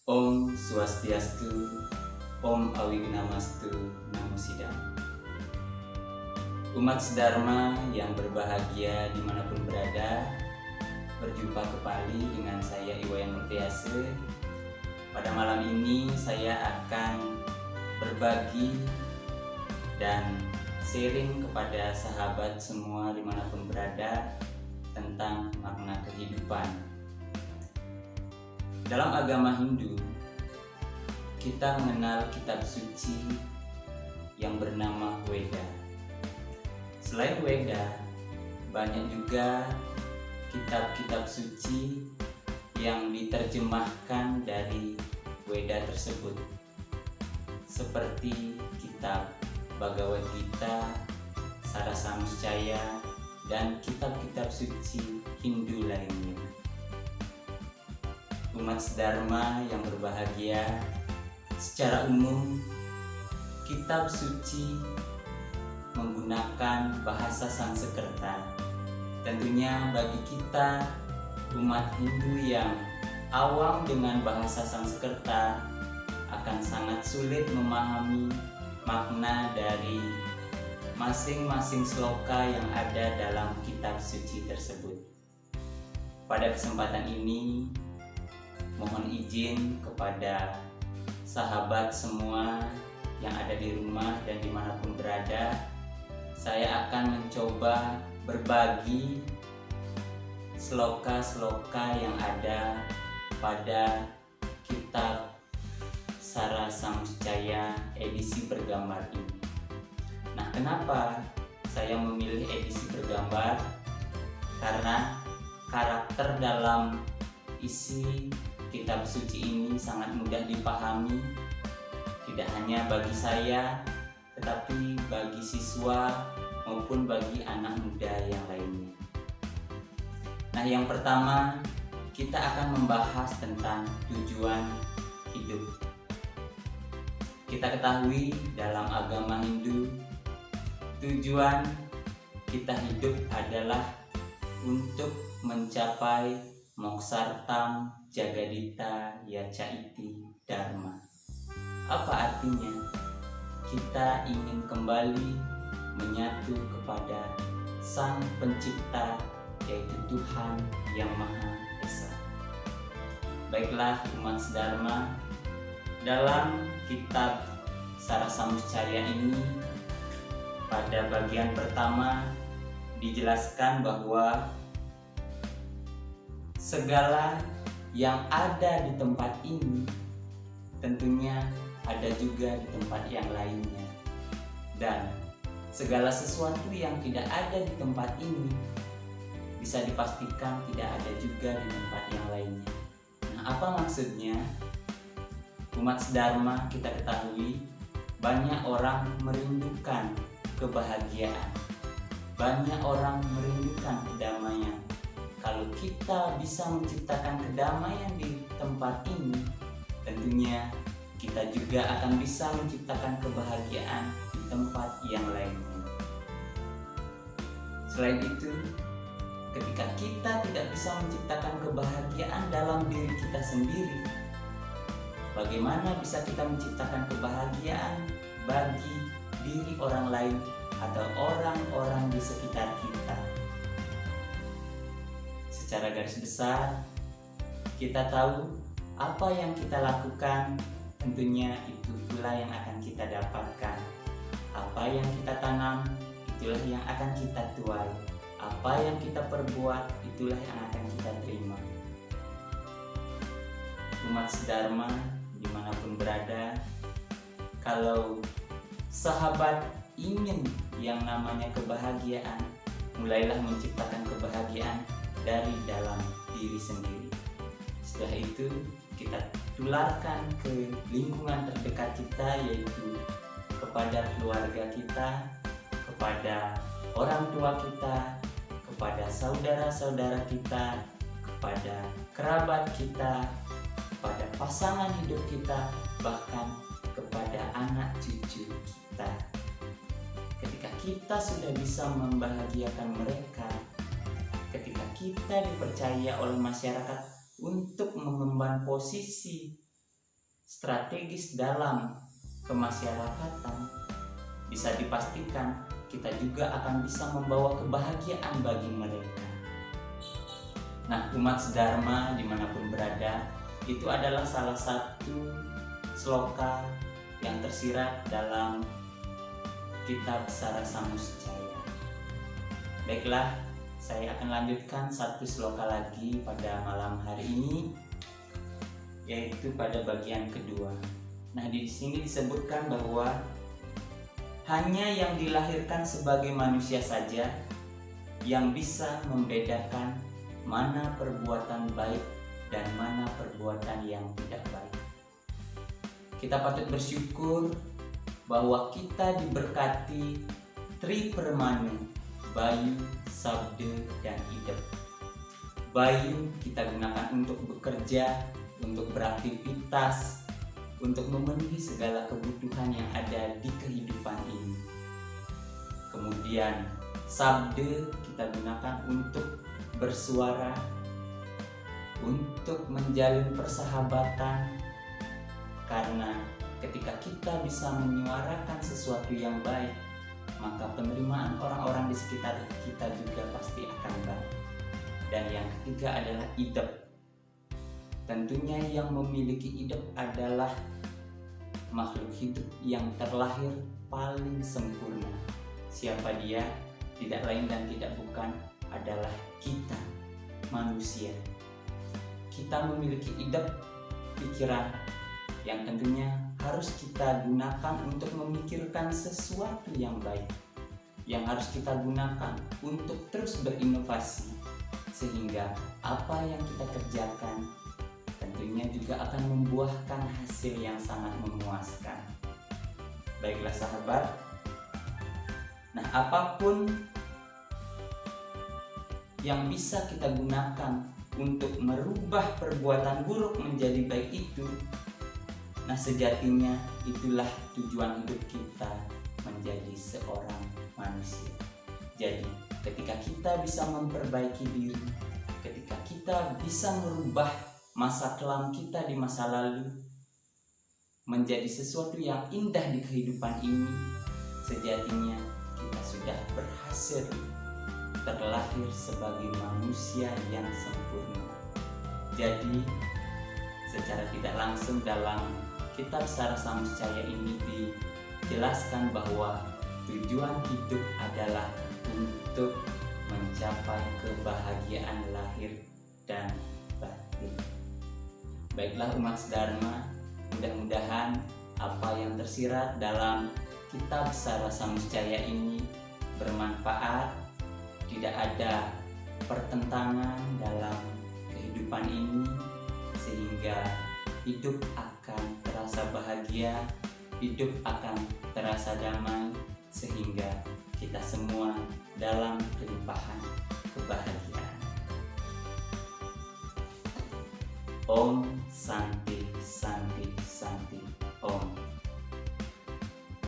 Om Swastiastu, Om Awinamastu, Namo Sidam. Umat sedharma yang berbahagia dimanapun berada, berjumpa kembali dengan saya Iwayan Murtiase. Pada malam ini saya akan berbagi dan sharing kepada sahabat semua dimanapun berada tentang makna kehidupan. Dalam agama Hindu, kita mengenal kitab suci yang bernama Weda. Selain Weda, banyak juga kitab-kitab suci yang diterjemahkan dari Weda tersebut, seperti kitab Bhagavad Gita, Sarasamscaya, dan kitab-kitab suci Hindu lainnya. Umat sedharma yang berbahagia, secara umum kitab suci menggunakan bahasa Sanskerta. Tentunya bagi kita umat Hindu yang awam dengan bahasa Sanskerta akan sangat sulit memahami makna dari masing-masing sloka yang ada dalam kitab suci tersebut. Pada kesempatan ini, mohon izin kepada sahabat semua yang ada di rumah dan dimanapun berada, saya akan mencoba berbagi sloka-sloka yang ada pada kitab Sarasamscaya edisi bergambar ini. Nah, kenapa saya memilih edisi bergambar? Karena karakter dalam isi kitab suci ini sangat mudah dipahami, tidak hanya bagi saya, tetapi bagi siswa maupun bagi anak muda yang lainnya. Nah, yang pertama, kita akan membahas tentang tujuan hidup. Kita ketahui dalam agama Hindu, tujuan kita hidup adalah untuk mencapai moksartam jagadita yacaiti dharma. Apa artinya? Kita ingin kembali menyatu kepada Sang Pencipta, yaitu Tuhan yang Maha Esa. Baiklah umat sedharma, dalam kitab Sarasamscaya ini pada bagian pertama dijelaskan bahwa segala yang ada di tempat ini tentunya ada juga di tempat yang lainnya, dan segala sesuatu yang tidak ada di tempat ini bisa dipastikan tidak ada juga di tempat yang lainnya. Nah, apa maksudnya? Umat sedharma kita ketahui banyak orang merindukan kebahagiaan, banyak orang merindukan kedamaian. Kalau kita bisa menciptakan kedamaian di tempat ini, tentunya kita juga akan bisa menciptakan kebahagiaan di tempat yang lainnya. Selain itu, ketika kita tidak bisa menciptakan kebahagiaan dalam diri kita sendiri, bagaimana bisa kita menciptakan kebahagiaan bagi diri orang lain atau orang-orang di sekitar kita? Secara garis besar, kita tahu apa yang kita lakukan, tentunya itu pula yang akan kita dapatkan. Apa yang kita tanam, itulah yang akan kita tuai. Apa yang kita perbuat, itulah yang akan kita terima. Umat sedharma dimanapun berada, kalau sahabat ingin yang namanya kebahagiaan, mulailah menciptakan kebahagiaan dari dalam diri sendiri. Setelah itu kita tularkan ke lingkungan terdekat kita, yaitu kepada keluarga kita, kepada orang tua kita, kepada saudara-saudara kita, kepada kerabat kita, kepada pasangan hidup kita, bahkan kepada anak cucu kita. Ketika kita sudah bisa membahagiakan mereka, kita dipercaya oleh masyarakat untuk mengemban posisi strategis dalam kemasyarakatan, bisa dipastikan kita juga akan bisa membawa kebahagiaan bagi mereka. Nah, umat sedharma dimanapun berada, itu adalah salah satu sloka yang tersirat dalam kitab Sarasamuscaya. Baiklah, saya akan lanjutkan satu sloka lagi pada malam hari ini, yaitu pada bagian kedua. Nah, di sini disebutkan bahwa hanya yang dilahirkan sebagai manusia saja yang bisa membedakan mana perbuatan baik dan mana perbuatan yang tidak baik. Kita patut bersyukur bahwa kita diberkati Tri Permana, Bayu, Sabda, dan Idep. Bayu kita gunakan untuk bekerja, untuk beraktivitas, untuk memenuhi segala kebutuhan yang ada di kehidupan ini. Kemudian Sabda kita gunakan untuk bersuara, untuk menjalin persahabatan, karena ketika kita bisa menyuarakan sesuatu yang baik, maka penerimaan orang-orang di sekitar kita juga pasti akan baik. Dan yang ketiga adalah Idep. Tentunya yang memiliki idep adalah makhluk hidup yang terlahir paling sempurna. Siapa dia? Tidak lain dan tidak bukan adalah kita, manusia. Kita memiliki idep, pikiran yang tentunya harus kita gunakan untuk memikirkan sesuatu yang baik, yang harus kita gunakan untuk terus berinovasi, sehingga apa yang kita kerjakan tentunya juga akan membuahkan hasil yang sangat memuaskan. Baiklah sahabat, nah apapun yang bisa kita gunakan untuk merubah perbuatan buruk menjadi baik itu, nah sejatinya itulah tujuan hidup kita menjadi seorang manusia. Jadi ketika kita bisa memperbaiki diri, ketika kita bisa merubah masa kelam kita di masa lalu menjadi sesuatu yang indah di kehidupan ini, sejatinya kita sudah berhasil terlahir sebagai manusia yang sempurna. Jadi secara tidak langsung dalam kitab Sarasamuscaya ini dijelaskan bahwa tujuan hidup adalah untuk mencapai kebahagiaan lahir dan batin. Baiklah umat sedharma, mudah-mudahan apa yang tersirat dalam kitab Sarasamuscaya ini bermanfaat, tidak ada pertentangan dalam kehidupan ini, sehingga hidup akan terasa bahagia, hidup akan terasa damai, sehingga kita semua dalam kelimpahan kebahagiaan. Om Santi Santi Santi Om.